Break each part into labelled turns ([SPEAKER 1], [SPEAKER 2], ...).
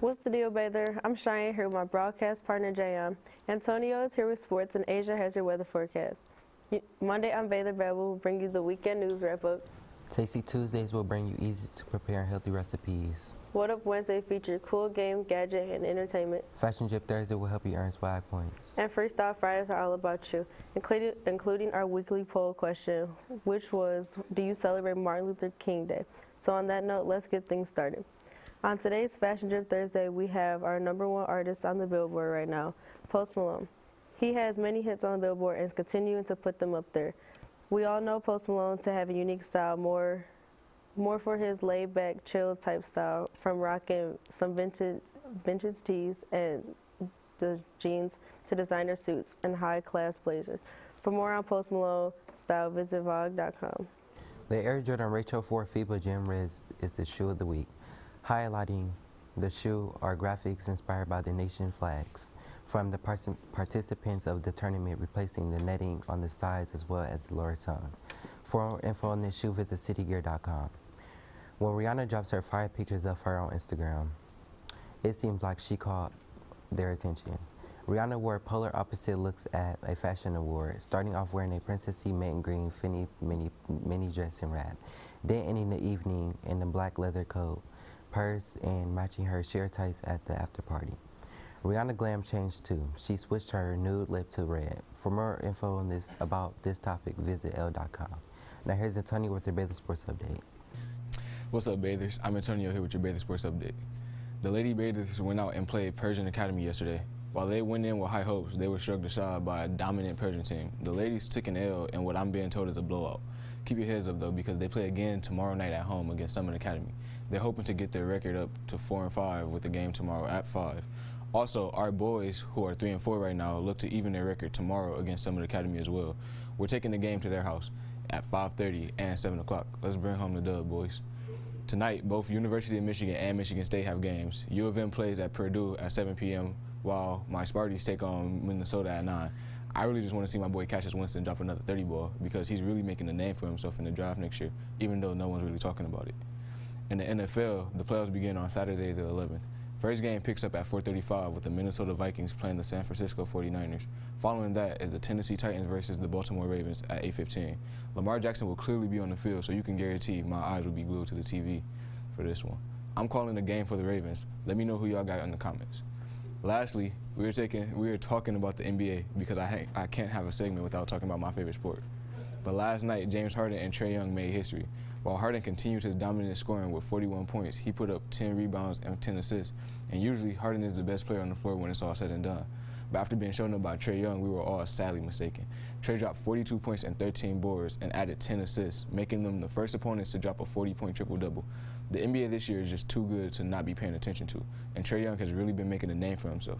[SPEAKER 1] What's the deal, Bather? I'm Cheyenne here with my broadcast partner, Jayon. Antonio is here with sports, and Asia has your weather forecast. Monday on Bather Babble will bring you the weekend news wrap-up.
[SPEAKER 2] Tasty Tuesdays will bring you easy to prepare and healthy recipes.
[SPEAKER 1] What Up Wednesday features cool game, gadget, and entertainment.
[SPEAKER 2] Fashion Drip Thursday will help you earn swag points.
[SPEAKER 1] And Freestyle Fridays are all about you, including our weekly poll question, which was, do you celebrate Martin Luther King Day? So on that note, let's get things started. On today's Fashion Drip Thursday, we have our #1 artist on the Billboard right now, Post Malone. He has many hits on the Billboard and is continuing to put them up there. We all know Post Malone to have a unique style, more for his laid-back, chill type style, from rocking some vintage tees and the jeans to designer suits and high-class blazers. For more on Post Malone style, visit Vogue.com.
[SPEAKER 2] The Air Jordan Retro 4 FIBA Gym Riz is the shoe of the week. Highlighting the shoe are graphics inspired by the nation flags from the participants of the tournament, replacing the netting on the sides as well as the lower tongue. For more info on this shoe, visit citygear.com. When Rihanna drops her fire pictures of her on Instagram, it seems like she caught their attention. Rihanna wore polar opposite looks at a fashion award, starting off wearing a princessy mint green Fendi mini dress and wrap, then ending the evening in a black leather coat, purse, and matching her sheer tights at the after party. Rihanna glam changed too. She switched her nude lip to red. For more info on about this topic, visit L.com. Now here's Antonio with your Baylor Sports Update.
[SPEAKER 3] What's up, Bathers? I'm Antonio here with your Baylor Sports Update. The Lady Bathers went out and played Persian Academy yesterday. While they went in with high hopes, they were struck aside by a dominant Persian team. The ladies took an L in what I'm being told is a blowout. Keep your heads up though, because they play again tomorrow night at home against Summit Academy. They're hoping to get their record up to 4-5 with the game tomorrow at 5. Also, our boys, who are 3-4 right now, look to even their record tomorrow against Summit Academy as well. We're taking the game to their house at 5:30 and 7 o'clock. Let's bring home the dub, boys. Tonight, both University of Michigan and Michigan State have games. U of M plays at Purdue at 7 p.m., while my Sparties take on Minnesota at 9. I really just want to see my boy Cassius Winston drop another 30 ball because he's really making a name for himself in the draft next year, even though no one's really talking about it. In the NFL, the playoffs begin on Saturday the 11th. First game picks up at 4:35 with the Minnesota Vikings playing the San Francisco 49ers. Following that is the Tennessee Titans versus the Baltimore Ravens at 8:15. Lamar Jackson will clearly be on the field, so you can guarantee my eyes will be glued to the TV for this one. I'm calling the game for the Ravens. Let me know who y'all got in the comments. Lastly, we were talking about the NBA because I can't have a segment without talking about my favorite sport. But last night, James Harden and Trae Young made history. While Harden continued his dominant scoring with 41 points, he put up 10 rebounds and 10 assists. And usually, Harden is the best player on the floor when it's all said and done. But after being shown up by Trae Young, we were all sadly mistaken. Trae dropped 42 points and 13 boards and added 10 assists, making them the first opponents to drop a 40-point triple-double. The NBA this year is just too good to not be paying attention to, and Trae Young has really been making a name for himself.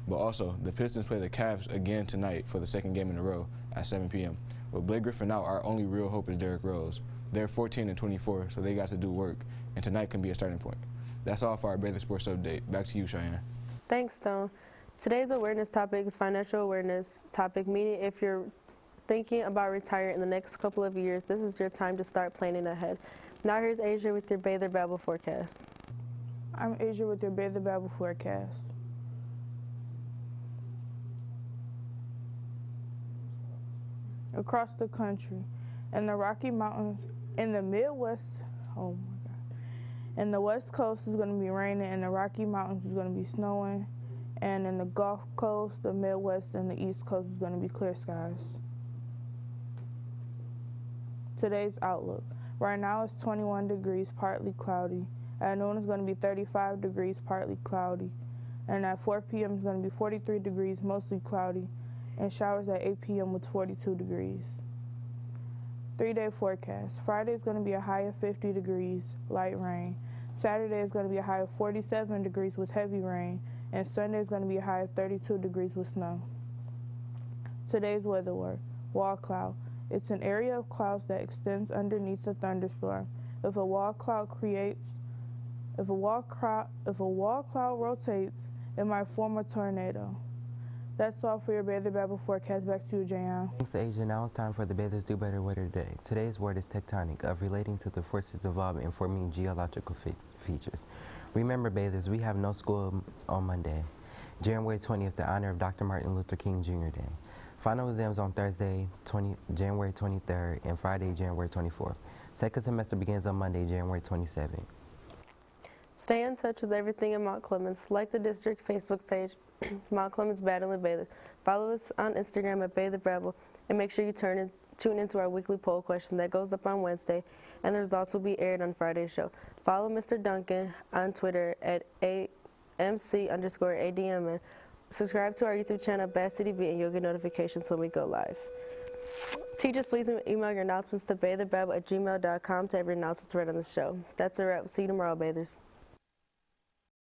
[SPEAKER 3] But also, the Pistons play the Cavs again tonight for the second game in a row at 7 p.m. With Blake Griffin out, our only real hope is Derrick Rose. They're 14-24, so they got to do work, and tonight can be a starting point. That's all for our Baylor Sports Update. Back to you, Cheyenne.
[SPEAKER 1] Thanks, Stone. Today's awareness topic is financial awareness topic, meaning if you're thinking about retiring in the next couple of years, this is your time to start planning ahead. Now here's Asia with your Baylor Babble forecast.
[SPEAKER 4] I'm Asia with your Baylor Babble forecast. Across the country, in the Rocky Mountains, in the Midwest, oh my God. In the West Coast is going to be raining, in the Rocky Mountains is going to be snowing, and in the Gulf Coast, the Midwest, and the East Coast is going to be clear skies. Today's outlook. Right now it's 21 degrees, partly cloudy. At noon it's going to be 35 degrees, partly cloudy. And at 4 p.m. it's going to be 43 degrees, mostly cloudy. And showers at 8 p.m. with 42 degrees. 3-day forecast. Friday is going to be a high of 50 degrees, light rain. Saturday is going to be a high of 47 degrees with heavy rain. And Sunday is going to be a high of 32 degrees with snow. Today's weather word, wall cloud. It's an area of clouds that extends underneath a thunderstorm. If a wall cloud rotates, it might form a tornado. That's all for your Baylor Babble forecast. Back to you, Jayon.
[SPEAKER 2] Thanks, Asia. Now it's time for the Baylor's Do Better Weather today. Today's word is tectonic, of relating to the forces involved in forming geological features. Remember, bathers, we have no school on Monday, January 20th, the honor of Dr. Martin Luther King Jr. Day. Final exams on Thursday, January 23rd, and Friday, January 24th. Second semester begins on Monday, January 27th.
[SPEAKER 1] Stay in touch with everything in Mount Clemens. Like the district Facebook page, Mount Clemens Battle and Bathers. Follow us on Instagram at Babble, and make sure you tune into our weekly poll question that goes up on Wednesday, and the results will be aired on Friday's show. Follow Mr. Duncan on Twitter at MC_ADMN. Subscribe to our YouTube channel, Bass CDB, and you'll get notifications when we go live. Teachers, please email your announcements to batherbabble@gmail.com to every announcement read on the show. That's a wrap. See you tomorrow, bathers.